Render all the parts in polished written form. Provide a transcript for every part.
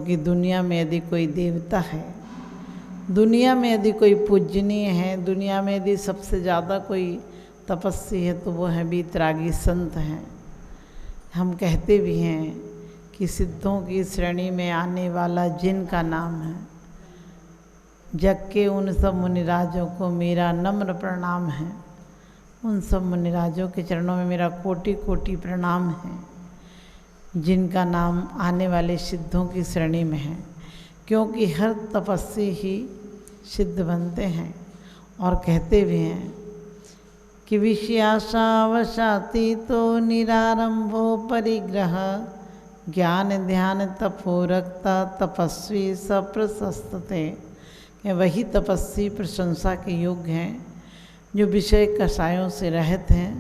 क्योंकि दुनिया में यदि कोई देवता है, दुनिया में यदि कोई पूजनीय है, दुनिया में यदि सबसे ज़्यादा कोई तपस्वी है तो वो है वीतरागी संत हैं। हम कहते भी हैं कि सिद्धों की श्रेणी में आने वाला जिनका नाम है, जग के उन सब मुनिराजों को मेरा नम्र प्रणाम है। उन सब मुनिराजों के चरणों में मेरा कोटि कोटि प्रणाम है, जिनका नाम आने वाले सिद्धों की श्रेणी में है। क्योंकि हर तपस्वी ही सिद्ध बनते हैं। और कहते भी हैं कि विषयाशावशाती तो निरारंभो परिग्रह, ज्ञान ध्यान तपोरक्ता तपस्वी सप्रशस्तते। वही तपस्वी प्रशंसा के योग्य हैं जो विषय कषायों से रहित हैं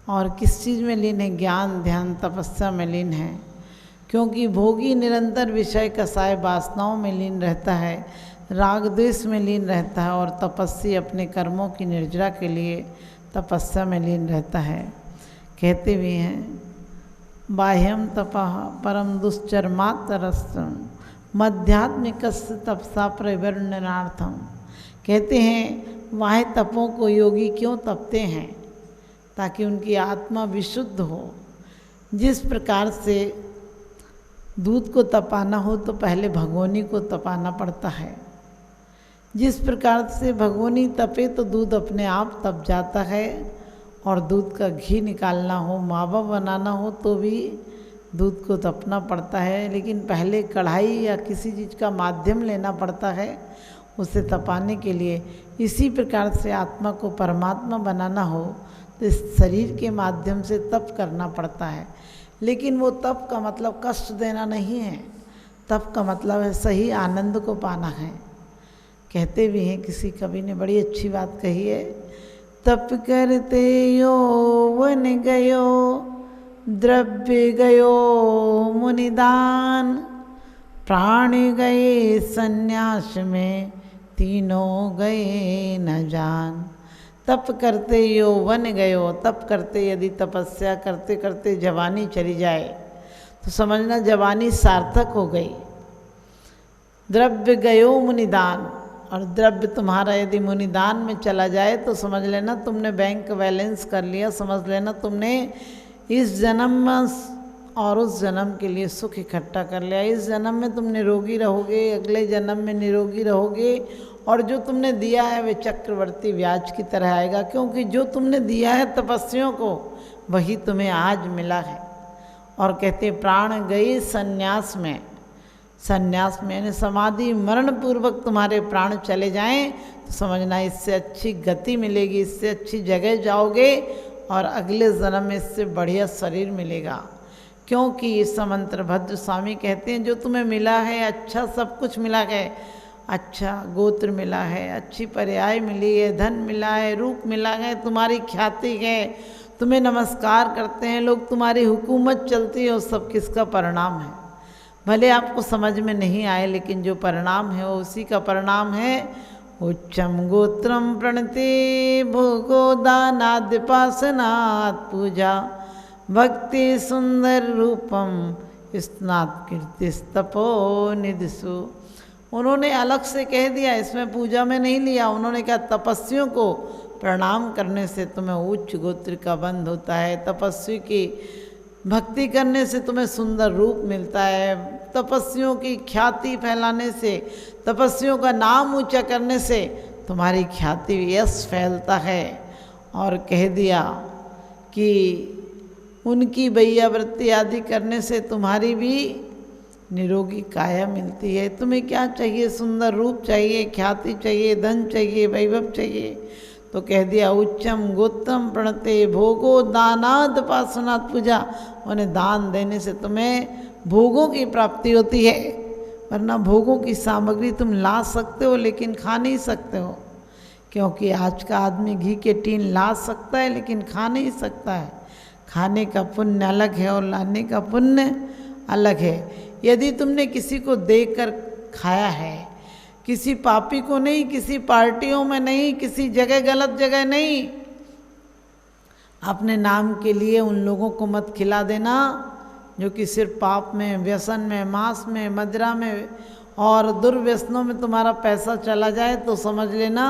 और किस चीज़ में लीन है, ज्ञान ध्यान तपस्या में लीन है। क्योंकि भोगी निरंतर विषय कषाय वासनाओं में लीन रहता है, राग द्वेष में लीन रहता है, और तपस्वी अपने कर्मों की निर्जरा के लिए तपस्या में लीन रहता है। कहते भी हैं बाह्यम तपः परम दुश्चर्मातरस्तम मध्यात्मिक तपसा प्रवर्णनार्थम। कहते हैं वाह्य तपों को योगी क्यों तपते हैं, ताकि उनकी आत्मा विशुद्ध हो। जिस प्रकार से दूध को तपाना हो तो पहले भगोनी को तपाना पड़ता है, जिस प्रकार से भगोनी तपे तो दूध अपने आप तप जाता है। और दूध का घी निकालना हो, मावा बनाना हो तो भी दूध को तपना पड़ता है, लेकिन पहले कढ़ाई या किसी चीज़ का माध्यम लेना पड़ता है उसे तपाने के लिए। इसी प्रकार से आत्मा को परमात्मा बनाना हो तो इस शरीर के माध्यम से तप करना पड़ता है। लेकिन वो तप का मतलब कष्ट देना नहीं है, तप का मतलब है सही आनंद को पाना है। कहते भी हैं, किसी कवि ने बड़ी अच्छी बात कही है, तप करते यौवन गयो द्रव्य गयो मुनिदान, प्राण गए संन्यास में तीनों गए न जान। तप करते यौवन गयो, तप करते यदि तपस्या करते करते जवानी चली जाए तो समझना जवानी सार्थक हो गई। द्रव्य गयो मुनिदान, और द्रव्य तुम्हारा यदि मुनिदान में चला जाए तो समझ लेना तुमने बैंक बैलेंस कर लिया, समझ लेना तुमने इस जन्म और उस जन्म के लिए सुख इकट्ठा कर लिया। इस जन्म में तुम निरोगी रहोगे, अगले जन्म में निरोगी रहोगे, और जो तुमने दिया है वे चक्रवर्ती ब्याज की तरह आएगा। क्योंकि जो तुमने दिया है तपस्वियों को वही तुम्हें आज मिला है। और कहते प्राण गए संन्यास में, संन्यास में यानी समाधि मरण पूर्वक तुम्हारे प्राण चले जाएं तो समझना इससे अच्छी गति मिलेगी, इससे अच्छी जगह जाओगे और अगले जन्म में इससे बढ़िया शरीर मिलेगा। क्योंकि इस मंत्र भद्र स्वामी कहते हैं जो तुम्हें मिला है अच्छा सब कुछ मिला है, अच्छा गोत्र मिला है, अच्छी पर्याय मिली है, धन मिला है, रूप मिला है, तुम्हारी ख्याति है, तुम्हें नमस्कार करते हैं लोग, तुम्हारी हुकूमत चलती है, वो सब किसका परिणाम है। भले आपको समझ में नहीं आए लेकिन जो परिणाम है वो उसी का परिणाम है। उच्चम गोत्रम प्रणते भोगो दानाद्यपासनात् पूजा भक्ति सुंदर रूपम स्नात कीर्तिस्तपो निधिसु। उन्होंने अलग से कह दिया, इसमें पूजा में नहीं लिया। उन्होंने कहा तपस्वियों को प्रणाम करने से तुम्हें उच्च गोत्र का बंध होता है, तपस्वी की भक्ति करने से तुम्हें सुंदर रूप मिलता है, तपस्वियों की ख्याति फैलाने से, तपस्वियों का नाम ऊंचा करने से तुम्हारी ख्याति यश फैलता है। और कह दिया कि उनकी बैयावृत्ति आदि करने से तुम्हारी भी निरोगी काया मिलती है। तुम्हें क्या चाहिए, सुंदर रूप चाहिए, ख्याति चाहिए, धन चाहिए, वैभव चाहिए, तो कह दिया उच्चम गोत्रम प्रणते भोगो दानाद पासनात् पूजा। उन्हें दान देने से तुम्हें भोगों की प्राप्ति होती है, वरना भोगों की सामग्री तुम ला सकते हो लेकिन खा नहीं सकते हो। क्योंकि आज का आदमी घी के टीन ला सकता है लेकिन खा नहीं सकता है। खाने का पुण्य अलग है और लाने का पुण्य अलग है। यदि तुमने किसी को देकर खाया है, किसी पापी को नहीं, किसी पार्टियों में नहीं, किसी जगह गलत जगह नहीं, अपने नाम के लिए उन लोगों को मत खिला देना जो कि सिर्फ पाप में, व्यसन में, मांस में, मदिरा में और दुर्व्यसनों में तुम्हारा पैसा चला जाए तो समझ लेना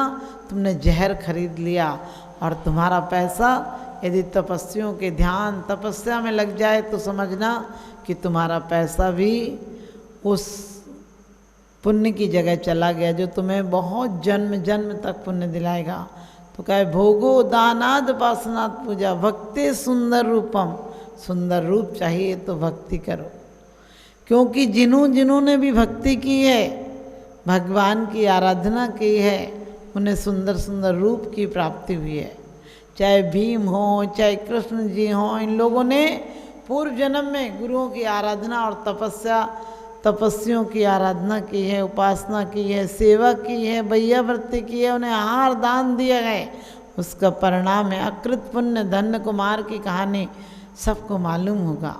तुमने जहर खरीद लिया। और तुम्हारा पैसा यदि तपस्वियों के ध्यान तपस्या में लग जाए तो समझना कि तुम्हारा पैसा भी उस पुण्य की जगह चला गया जो तुम्हें बहुत जन्म जन्म तक पुण्य दिलाएगा। तो कहे भोगो दानाद उपासनात् पूजा भक्ति सुंदर रूपम, सुंदर रूप चाहिए तो भक्ति करो। क्योंकि जिन्होंने भी भक्ति की है, भगवान की आराधना की है, उन्हें सुंदर सुंदर रूप की प्राप्ति हुई है। चाहे भीम हो, चाहे कृष्ण जी हों, इन लोगों ने पूर्व जन्म में गुरुओं की आराधना और तपस्वियों की आराधना की है, उपासना की है, सेवा की है, भैयावृत्ति की है, उन्हें आहार दान दिया है। उसका परिणाम है अकृत पुण्य। धन्य कुमार की कहानी सबको मालूम होगा,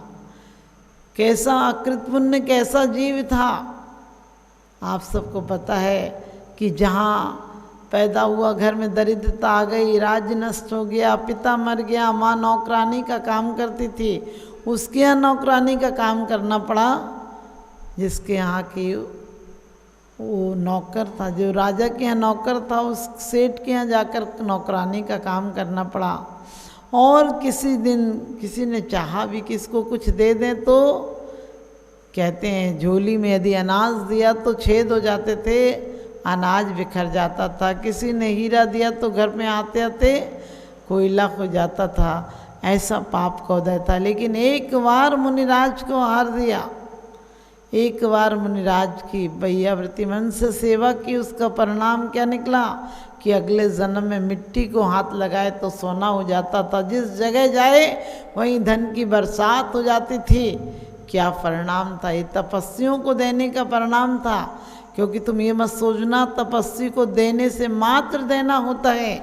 कैसा अकृत पुण्य, कैसा जीव था। आप सबको पता है कि जहाँ पैदा हुआ घर में दरिद्रता आ गई, राज्य नष्ट हो गया, पिता मर गया, माँ नौकरानी का काम करती थी, उसके यहाँ नौकरानी का काम करना पड़ा। जिसके यहाँ की वो नौकर था, जो राजा के यहाँ नौकर था, उस सेठ के यहाँ जाकर नौकरानी का काम करना पड़ा। और किसी दिन किसी ने चाहा भी कि इसको कुछ दे दें तो कहते हैं झोली में यदि अनाज दिया तो छेद हो जाते थे, अनाज बिखर जाता था। किसी ने हीरा दिया तो घर में आते आते कोयला हो जाता था। ऐसा पाप का उदय था। लेकिन एक बार मुनिराज को हार दिया, एक बार मुनिराज की भैयावृत्ति मन से सेवा की, उसका परिणाम क्या निकला कि अगले जन्म में मिट्टी को हाथ लगाए तो सोना हो जाता था। जिस जगह जाए वहीं धन की बरसात हो जाती थी। क्या परिणाम था? ये तपस्वियों को देने का परिणाम था। क्योंकि तुम ये मत सोचना तपस्वी को देने से मात्र देना होता है।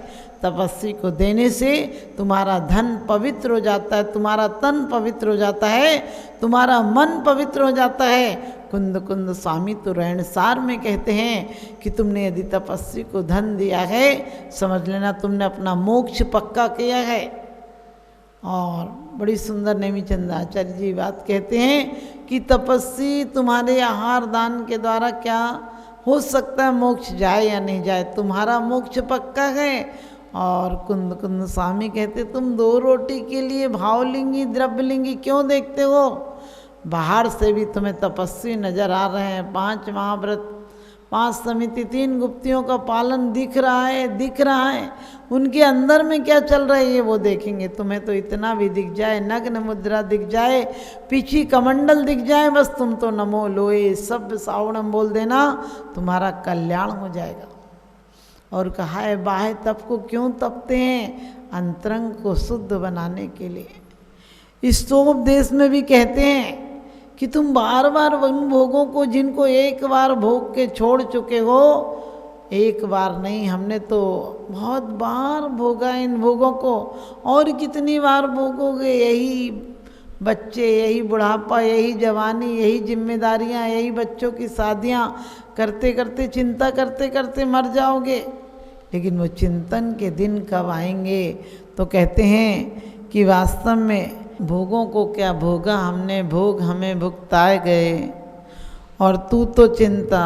तपस्वी को देने से तुम्हारा धन पवित्र हो जाता है, तुम्हारा तन पवित्र हो जाता है, तुम्हारा मन पवित्र हो जाता है। कुंद कुंद स्वामी तो रहनसार में कहते हैं कि तुमने यदि तपस्वी को धन दिया है, समझ लेना तुमने अपना मोक्ष पक्का किया है। और बड़ी सुंदर नेमीचंद आचार्य जी बात कहते हैं कि तपस्वी तुम्हारे आहार दान के द्वारा क्या हो सकता है, मोक्ष जाए या नहीं जाए, तुम्हारा मोक्ष पक्का है। और कुंद कुंद स्वामी कहते तुम 2 रोटी के लिए भावलिंगी द्रव्यलिंगी क्यों देखते हो? बाहर से भी तुम्हें तपस्वी नजर आ रहे हैं, 5 महाव्रत, 5 समिति, 3 गुप्तियों का पालन दिख रहा है। उनके अंदर में क्या चल रहा है ये वो देखेंगे। तुम्हें तो इतना भी दिख जाए, नग्न मुद्रा दिख जाए, पीछी कमंडल दिख जाए, बस तुम तो नमो लोए सब सावणम बोल देना, तुम्हारा कल्याण हो जाएगा। और कहा है बाह्य तप को क्यों तपते हैं? अंतरंग को शुद्ध बनाने के लिए। स्तोपदेश में भी कहते हैं कि तुम बार बार उन भोगों को जिनको एक बार भोग के छोड़ चुके हो, एक बार नहीं, हमने तो बहुत बार भोगा इन भोगों को, और कितनी बार भोगोगे? यही बच्चे, यही बुढ़ापा, यही जवानी, यही जिम्मेदारियां, यही बच्चों की शादियां करते करते, चिंता करते करते मर जाओगे। लेकिन वो चिंतन के दिन कब आएंगे? तो कहते हैं कि वास्तव में भोगों को क्या भोगा हमने, भोग हमें भुगताए गए, और तू तो चिंता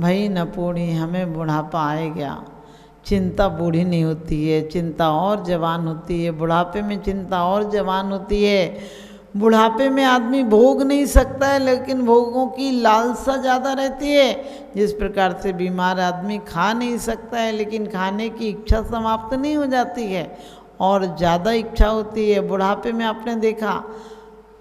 भई न पूरी, हमें बुढ़ापा आए गया। चिंता बूढ़ी नहीं होती है, चिंता और जवान होती है। बुढ़ापे में चिंता और जवान होती है। बुढ़ापे में आदमी भोग नहीं सकता है, लेकिन भोगों की लालसा ज़्यादा रहती है। जिस प्रकार से बीमार आदमी खा नहीं सकता है, लेकिन खाने की इच्छा समाप्त नहीं हो जाती है और ज़्यादा इच्छा होती है। बुढ़ापे में आपने देखा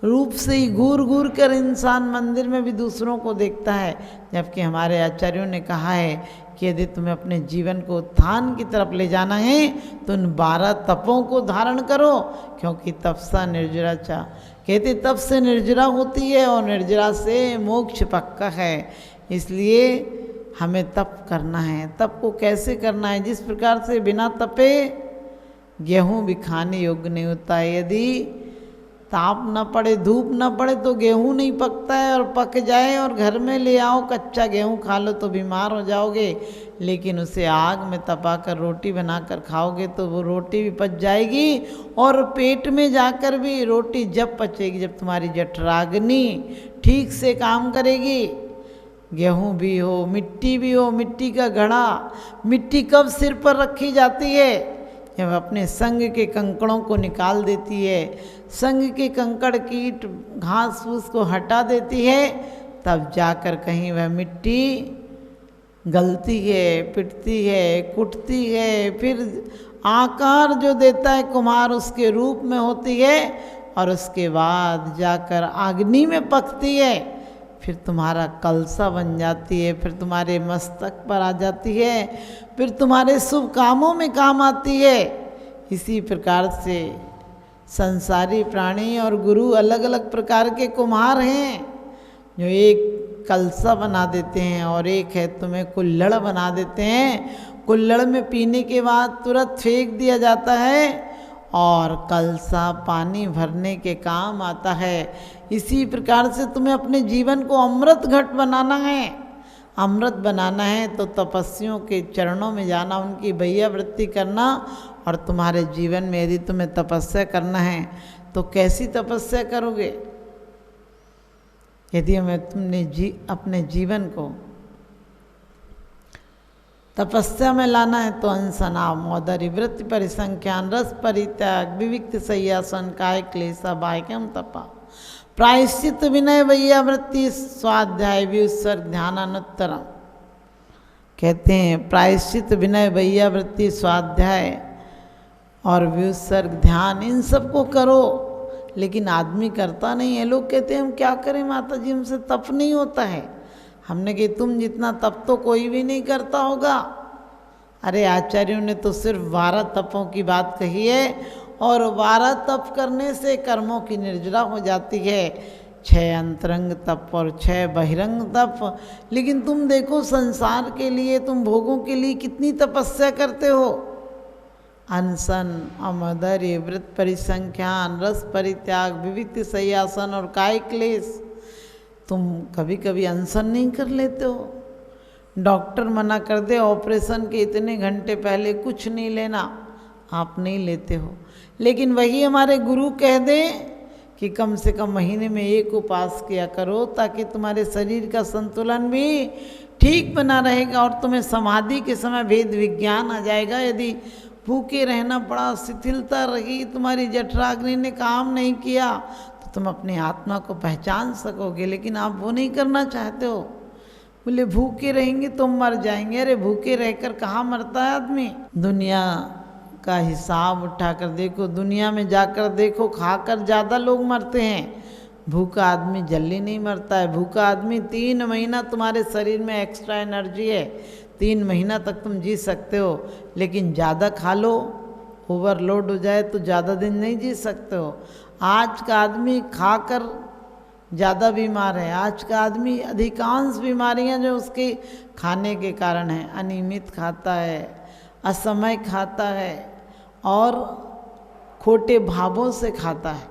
रूप से ही घूर घूर कर इंसान मंदिर में भी दूसरों को देखता है। जबकि हमारे आचार्यों ने कहा है कि यदि तुम्हें अपने जीवन को उत्थान की तरफ ले जाना है तो उन 12 तपों को धारण करो, क्योंकि तपसा निर्जरा चा, कहते तप से निर्जरा होती है और निर्जरा से मोक्ष पक्का है। इसलिए हमें तप करना है। तप को कैसे करना है? जिस प्रकार से बिना तपे गेहूँ भी खाने योग्य नहीं होता है। यदि ताप ना पड़े, धूप ना पड़े तो गेहूं नहीं पकता है, और पक जाए और घर में ले आओ कच्चा गेहूं खा लो तो बीमार हो जाओगे। लेकिन उसे आग में तपाकर रोटी बनाकर खाओगे तो वो रोटी भी पच जाएगी, और पेट में जाकर भी रोटी जब पचेगी जब तुम्हारी जठराग्नि ठीक से काम करेगी। गेहूं भी हो, मिट्टी भी हो, मिट्टी का घड़ा, मिट्टी कब सिर पर रखी जाती है? जब अपने संग के कंकड़ों को निकाल देती है, संग के कंकड़ कीट घास फूस को हटा देती है, तब जाकर कहीं वह मिट्टी गलती है, पिटती है, कुटती है, फिर आकार जो देता है कुम्हार उसके रूप में होती है, और उसके बाद जाकर अग्नि में पकती है, फिर तुम्हारा कलसा बन जाती है, फिर तुम्हारे मस्तक पर आ जाती है, फिर तुम्हारे शुभ कामों में काम आती है। इसी प्रकार से संसारी प्राणी और गुरु अलग अलग प्रकार के कुम्हार हैं, जो एक कलसा बना देते हैं और एक है तुम्हें कुल्हड़ बना देते हैं। कुल्हड़ में पीने के बाद तुरंत फेंक दिया जाता है, और कलसा पानी भरने के काम आता है। इसी प्रकार से तुम्हें अपने जीवन को अमृत घट बनाना है। अमृत बनाना है तो तपस्वियों के चरणों में जाना, उनकी भैयावृत्ति करना, और तुम्हारे जीवन में यदि तुम्हें तपस्या करना है तो कैसी तपस्या करोगे? यदि हमें तुमने अपने जीवन को तपस्या में लाना है तो अनसना मोदरी वृत्ति परिसंख्यान रस परित्याग विविक्त सय्यासन काय क्लेशा बाह्यम तपा प्रायश्चित विनय वैयावृत्ति स्वाध्याय व्युत्सर्ग ध्यानानुत्तरम। कहते हैं प्रायश्चित विनय वैयावृत्ति स्वाध्याय और व्युत्सर्ग ध्यान इन सबको करो, लेकिन आदमी करता नहीं है। लोग कहते हैं हम क्या करें माता जी, हमसे तप नहीं होता है। हमने कहा तुम जितना तप तो कोई भी नहीं करता होगा। अरे आचार्यों ने तो सिर्फ 12 तपों की बात कही है, और 12 तप करने से कर्मों की निर्जरा हो जाती है। 6 अंतरंग तप और 6 बहिरंग तप। लेकिन तुम देखो संसार के लिए, तुम भोगों के लिए कितनी तपस्या करते हो। अनशन, अमदर्य, व्रत परिसंख्यान, रस परित्याग, विविक्त सय्यासन और काय क्लेश। तुम कभी कभी अनशन नहीं कर लेते हो? डॉक्टर मना कर दे ऑपरेशन के इतने घंटे पहले कुछ नहीं लेना, आप नहीं लेते हो। लेकिन वही हमारे गुरु कह दे कि कम से कम महीने में 1 उपवास किया करो, ताकि तुम्हारे शरीर का संतुलन भी ठीक बना रहेगा, और तुम्हें समाधि के समय भेद विज्ञान आ जाएगा। यदि भूखे रहना पड़ा, शिथिलता रही, तुम्हारी जठराग्नि ने काम नहीं किया, तो तुम अपनी आत्मा को पहचान सकोगे। लेकिन आप वो नहीं करना चाहते हो। बोले भूखे रहेंगे तो मर जाएंगे। अरे भूखे रहकर कहाँ मरता है आदमी? दुनिया का हिसाब उठाकर देखो, दुनिया में जाकर देखो, खाकर ज़्यादा लोग मरते हैं। भूखा आदमी जल्दी नहीं मरता है। भूखा आदमी 3 महीना तुम्हारे शरीर में एक्स्ट्रा एनर्जी है, 3 महीना तक तुम जी सकते हो। लेकिन ज़्यादा खा लो, ओवरलोड हो जाए तो ज़्यादा दिन नहीं जी सकते हो। आज का आदमी खाकर ज़्यादा बीमार है। आज का आदमी अधिकांश बीमारियां जो उसके खाने के कारण है। अनियमित खाता है, असमय खाता है, और खोटे भावों से खाता है।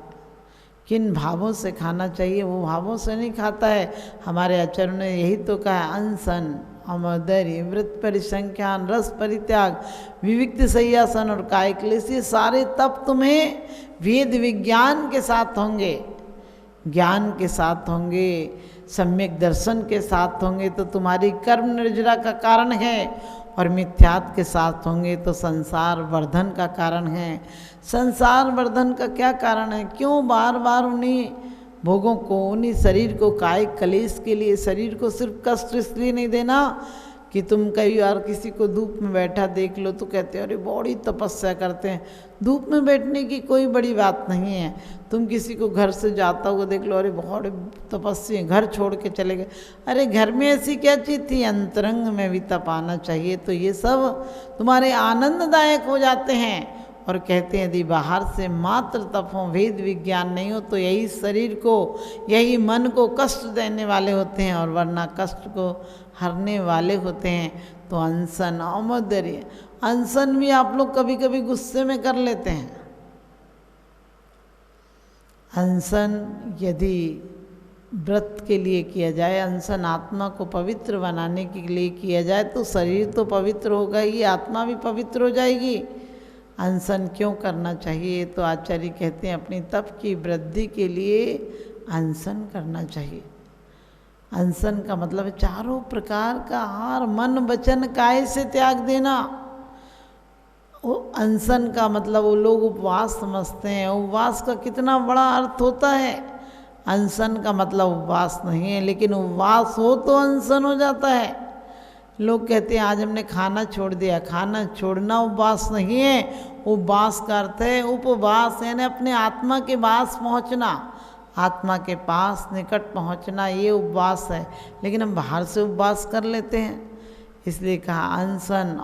किन भावों से खाना चाहिए वो भावों से नहीं खाता है। हमारे आचार्यों ने यही तो कहा, अनशन, अमदर्य, व्रत परिसंख्यान, रस परित्याग, विविक्त सय्यासन और काय क्लेश। ये सारे तप तुम्हें वेद विज्ञान के साथ होंगे, ज्ञान के साथ होंगे, सम्यक दर्शन के साथ होंगे तो तुम्हारी कर्म निर्जरा का कारण है, और मिथ्यात्व के साथ होंगे तो संसार वर्धन का कारण है। संसार वर्धन का क्या कारण है? क्यों बार बार उन्हीं भोगों को, उन्हीं शरीर को, कायिक कलेश के लिए शरीर को सिर्फ कष्ट इसलिए नहीं देना कि तुम कई बार किसी को धूप में बैठा देख लो तो कहते हो अरे बड़ी तपस्या करते हैं। धूप में बैठने की कोई बड़ी बात नहीं है। तुम किसी को घर से जाता हुआ देख लो, अरे बहुत तपस्वी हैं, घर छोड़ के चले गए। अरे घर में ऐसी क्या चीज़ थी? अंतरंग में भी तप आना चाहिए। तो ये सब तुम्हारे आनंददायक हो जाते हैं। और कहते हैं यदि बाहर से मात्र तप हो, वेद विज्ञान नहीं हो, तो यही शरीर को, यही मन को कष्ट देने वाले होते हैं, और वरना कष्ट को हरने वाले होते हैं। तो अनशन, अमदर्य, अनशन भी आप लोग कभी कभी गुस्से में कर लेते हैं। अनशन यदि व्रत के लिए किया जाए, अनशन आत्मा को पवित्र बनाने के लिए किया जाए तो शरीर तो पवित्र होगा ही, आत्मा भी पवित्र हो जाएगी। अनशन क्यों करना चाहिए? तो आचार्य कहते हैं अपनी तप की वृद्धि के लिए अनशन करना चाहिए। अनशन का मतलब है चारों प्रकार का आहार मन वचन काय से त्याग देना। वो अनशन का मतलब वो लोग उपवास समझते हैं, उपवास का कितना बड़ा अर्थ होता है। अनशन का मतलब उपवास नहीं है, लेकिन उपवास हो तो अनशन हो जाता है। लोग कहते हैं आज हमने खाना छोड़ दिया, खाना छोड़ना उपवास नहीं है। उपवास का अर्थ है उपवास, यानी अपने आत्मा के पास पहुंचना, आत्मा के पास निकट पहुंचना, ये उपवास है। लेकिन हम बाहर से उपवास कर लेते हैं, इसलिए कहा अनशन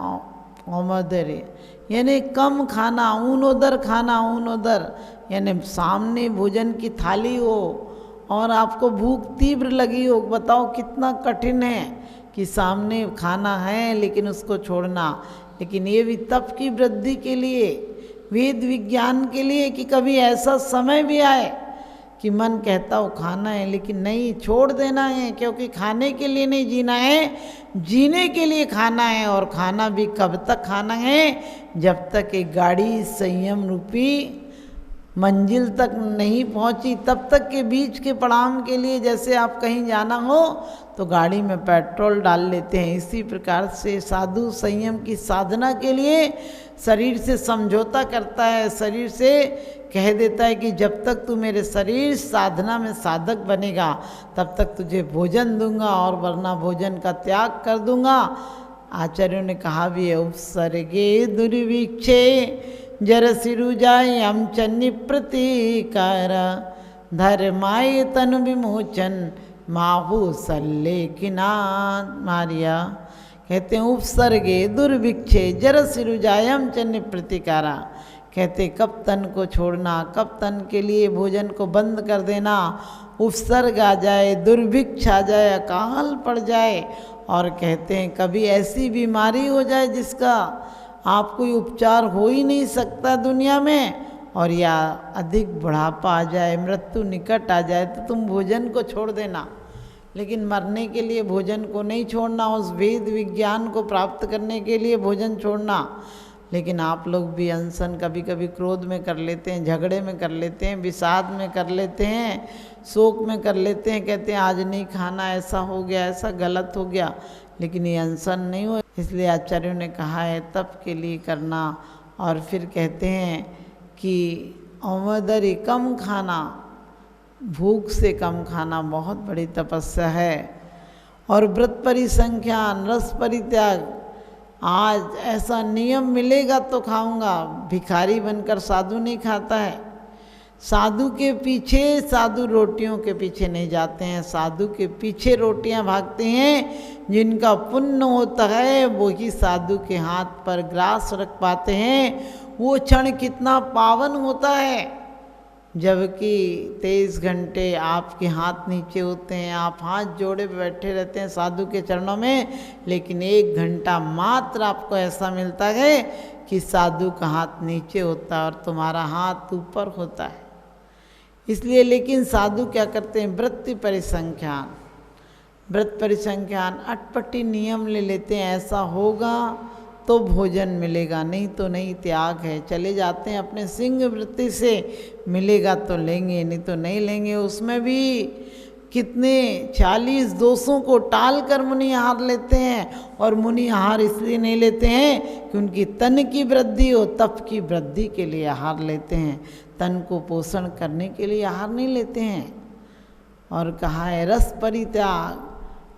औमदर्य, यानी कम खाना, ऊन उदर खाना, ऊन उदर यानी सामने भोजन की थाली हो और आपको भूख तीव्र लगी हो। बताओ कितना कठिन है कि सामने खाना है लेकिन उसको छोड़ना। लेकिन ये भी तप की वृद्धि के लिए, वेद विज्ञान के लिए कि कभी ऐसा समय भी आए कि मन कहता हो खाना है लेकिन नहीं, छोड़ देना है, क्योंकि खाने के लिए नहीं जीना है, जीने के लिए खाना है। और खाना भी कब तक खाना है? जब तक एक गाड़ी संयम रूपी मंजिल तक नहीं पहुंची, तब तक के बीच के पड़ाव के लिए, जैसे आप कहीं जाना हो तो गाड़ी में पेट्रोल डाल लेते हैं, इसी प्रकार से साधु संयम की साधना के लिए शरीर से समझौता करता है, शरीर से कह देता है कि जब तक तू मेरे शरीर साधना में साधक बनेगा तब तक तुझे भोजन दूंगा और वरना भोजन का त्याग कर दूंगा। आचार्यों ने कहा भी है उपसर्गे दुर्भिक्षे जरसिरुजायम चन्नि प्रतिकार धर्माय तनु विमोचन माहू सल्लेखिना मारिया। कहते हैं उपसर्गे दुर्भिक्षे जरसिरुजायम चन्नि प्रतिकारा, कहते कब तन को छोड़ना, कब तन के लिए भोजन को बंद कर देना, उपसर्ग आ जाए, दुर्भिक्ष आ जाए, अकाल पड़ जाए, और कहते हैं कभी ऐसी बीमारी हो जाए जिसका आप कोई उपचार हो ही नहीं सकता दुनिया में, और या अधिक बुढ़ापा आ जाए, मृत्यु निकट आ जाए, तो तुम भोजन को छोड़ देना। लेकिन मरने के लिए भोजन को नहीं छोड़ना, उस वेद विज्ञान को प्राप्त करने के लिए भोजन छोड़ना। लेकिन आप लोग भी अनशन कभी कभी क्रोध में कर लेते हैं, झगड़े में कर लेते हैं, विषाद में कर लेते हैं, शोक में कर लेते हैं, कहते हैं आज नहीं खाना, ऐसा हो गया, ऐसा गलत हो गया। लेकिन ये अनशन नहीं हो, इसलिए आचार्यों ने कहा है तप के लिए करना। और फिर कहते हैं कि औमदरी कम खाना, भूख से कम खाना बहुत बड़ी तपस्या है। और व्रत परिसंख्यान, रस परित्याग, आज ऐसा नियम मिलेगा तो खाऊंगा। भिखारी बनकर साधु नहीं खाता है, साधु के पीछे, साधु रोटियों के पीछे नहीं जाते हैं, साधु के पीछे रोटियां भागते हैं। जिनका पुण्य होता है वो ही साधु के हाथ पर ग्रास रख पाते हैं। वो क्षण कितना पावन होता है, जबकि 23 घंटे आपके हाथ नीचे होते हैं, आप हाथ जोड़े बैठे रहते हैं साधु के चरणों में, लेकिन 1 घंटा मात्र आपको ऐसा मिलता है कि साधु का हाथ नीचे होता है और तुम्हारा हाथ ऊपर होता है। इसलिए लेकिन साधु क्या करते हैं? व्रत परिसंख्यान, व्रत परिसंख्यान अटपटी नियम ले लेते हैं, ऐसा होगा तो भोजन मिलेगा, नहीं तो नहीं, त्याग है। चले जाते हैं अपने सिंह वृत्ति से, मिलेगा तो लेंगे, नहीं तो नहीं लेंगे। उसमें भी कितने 40 दोषों को टाल कर मुनि आहार लेते हैं। और मुनि आहार इसलिए नहीं लेते हैं कि उनकी तन की वृद्धि हो, तप की वृद्धि के लिए आहार लेते हैं, तन को पोषण करने के लिए आहार नहीं लेते हैं। और कहा है रस परित्याग,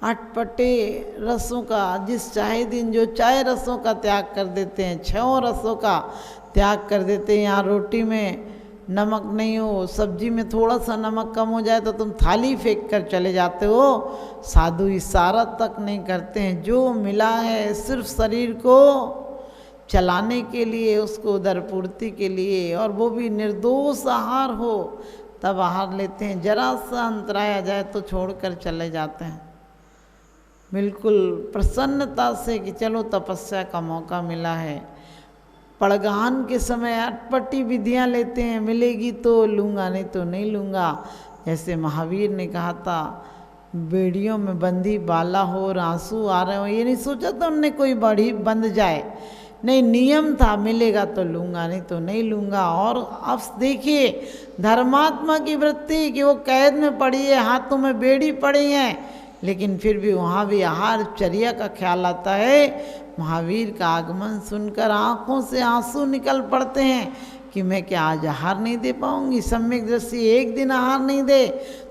अटपटे रसों का, जिस चाहे दिन जो चाहे रसों का त्याग कर देते हैं, 6 रसों का त्याग कर देते हैं। यहाँ रोटी में नमक नहीं हो, सब्जी में थोड़ा सा नमक कम हो जाए तो तुम थाली फेंक कर चले जाते हो। साधु इशारा तक नहीं करते हैं, जो मिला है सिर्फ शरीर को चलाने के लिए, उसको उदरपूर्ति के लिए, और वो भी निर्दोष आहार हो तब आहार लेते हैं। जरा सा अंतराय आ जाए तो छोड़कर चले जाते हैं, बिल्कुल प्रसन्नता से कि चलो तपस्या का मौका मिला है। पड़गान के समय अटपटी विधियां लेते हैं, मिलेगी तो लूँगा नहीं तो नहीं लूँगा। जैसे महावीर ने कहा था, बेड़ियों में बंधी बाला हो और आंसू आ रहे हो, ये नहीं सोचा था उनने कोई बड़ी बंध जाए, नहीं, नियम था मिलेगा तो लूँगा नहीं तो नहीं लूँगा। और अब देखिए धर्मात्मा की वृत्ति कि वो कैद में पड़ी है, हाथों में बेड़ी पड़ी है, लेकिन फिर भी वहाँ भी आहार चर्या का ख्याल आता है। महावीर का आगमन सुनकर आँखों से आंसू निकल पड़ते हैं कि मैं क्या आज आहार नहीं दे पाऊँगी। सम्यक दृष्टि एक दिन आहार नहीं दे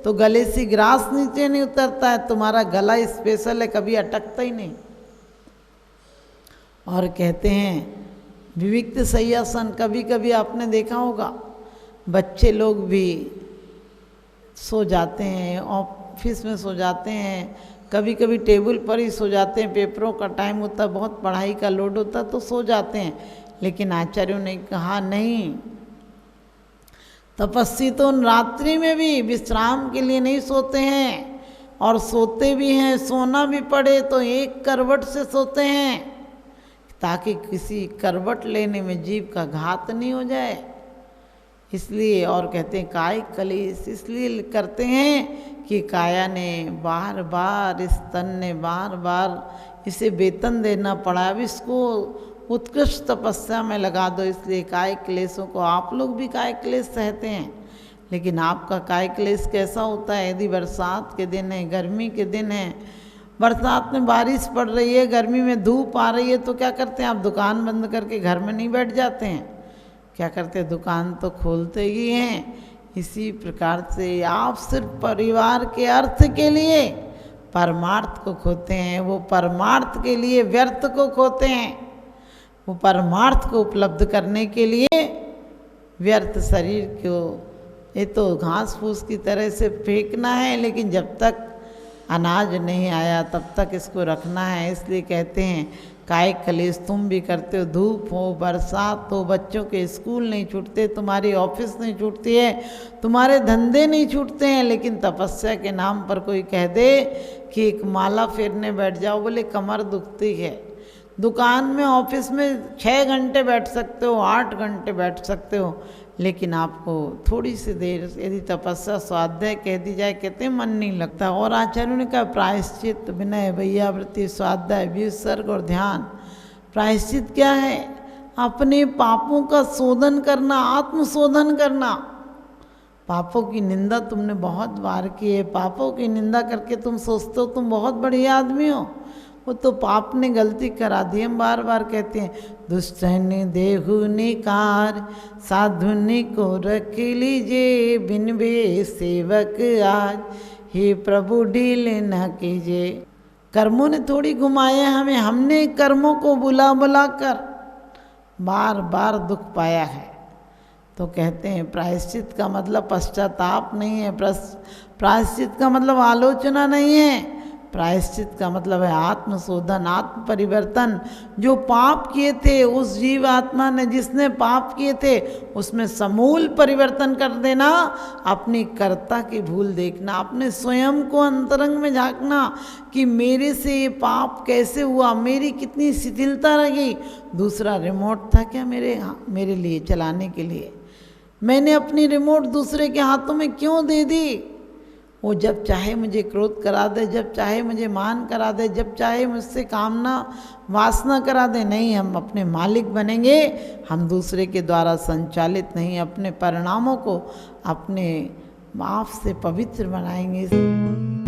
तो गले से ग्रास नीचे नहीं उतरता है, तुम्हारा गला स्पेशल है, कभी अटकता ही नहीं। और कहते हैं विविक्त शय्यासन, कभी कभी आपने देखा होगा बच्चे लोग भी सो जाते हैं, ऑफिस में सो जाते हैं, कभी कभी टेबल पर ही सो जाते हैं, पेपरों का टाइम होता है, बहुत पढ़ाई का लोड होता है तो सो जाते हैं। लेकिन आचार्यों ने कहा नहीं, तपस्वी तो रात्रि में भी विश्राम के लिए नहीं सोते हैं, और सोते भी हैं, सोना भी पड़े तो एक करवट से सोते हैं, ताकि किसी करवट लेने में जीव का घात नहीं हो जाए। इसलिए और कहते हैं कायिक कलेश इसलिए करते हैं कि काया ने बार बार, इस तन ने बार बार इसे वेतन देना पड़ा, अब इसको उत्कृष्ट तपस्या में लगा दो। इसलिए कायिक क्लेशों को, आप लोग भी कायिक क्लेश सहते हैं, लेकिन आपका कायिक क्लेश कैसा होता है? यदि बरसात के दिन है, गर्मी के दिन है, बरसात में बारिश पड़ रही है, गर्मी में धूप आ रही है, तो क्या करते हैं आप? दुकान बंद करके घर में नहीं बैठ जाते हैं, क्या करते हैं? दुकान तो खोलते ही हैं। इसी प्रकार से आप सिर्फ परिवार के अर्थ के लिए परमार्थ को खोते हैं, वो परमार्थ के लिए व्यर्थ को खोते हैं। वो परमार्थ को उपलब्ध करने के लिए व्यर्थ शरीर को ये तो घास फूस की तरह से फेंकना है, लेकिन जब तक अनाज नहीं आया तब तक इसको रखना है। इसलिए कहते हैं कायिक कलेश तुम भी करते हो, धूप हो, बरसात हो, बच्चों के स्कूल नहीं छूटते, तुम्हारी ऑफिस नहीं छूटती है, तुम्हारे धंधे नहीं छूटते हैं, लेकिन तपस्या के नाम पर कोई कह दे कि एक माला फेरने बैठ जाओ, बोले कमर दुखती है। दुकान में, ऑफिस में 6 घंटे बैठ सकते हो, 8 घंटे बैठ सकते हो, लेकिन आपको थोड़ी सी देर यदि तपस्या स्वाध्याय कह दी जाए, कहते मन नहीं लगता। और आचार्यों ने कहा प्रायश्चित, विनय, वैयावृत्ति, स्वाध्याय, विसर्ग और ध्यान। प्रायश्चित क्या है? अपने पापों का शोधन करना, आत्मशोधन करना। पापों की निंदा तुमने बहुत बार की है, पापों की निंदा करके तुम सोचते हो तुम बहुत बढ़िया आदमी हो, वो तो पाप ने गलती करा दी। हम बार बार कहते हैं दुष्टन देहु निकार, साधु ने को रख लीजिए, बिन बे सेवक आज, हे प्रभु ढील न कीजिए। कर्मों ने थोड़ी घुमाया हमें, हमने कर्मों को बुला बुला कर बार बार दुख पाया है। तो कहते हैं प्रायश्चित का मतलब पश्चाताप नहीं है, प्रायश्चित का मतलब आलोचना नहीं है, प्रायश्चित का मतलब है आत्मशोधन, आत्म परिवर्तन। जो पाप किए थे उस जीव आत्मा ने, जिसने पाप किए थे उसमें समूल परिवर्तन कर देना, अपनी कर्ता की भूल देखना, अपने स्वयं को अंतरंग में झांकना कि मेरे से ये पाप कैसे हुआ, मेरी कितनी शिथिलता रही। दूसरा रिमोट था क्या मेरे लिए चलाने के लिए? मैंने अपनी रिमोट दूसरे के हाथों में क्यों दे दी? वो जब चाहे मुझे क्रोध करा दे, जब चाहे मुझे मान करा दे, जब चाहे मुझसे कामना वासना करा दे। नहीं, हम अपने मालिक बनेंगे, हम दूसरे के द्वारा संचालित नहीं, अपने परिणामों को अपने आप से पवित्र बनाएंगे।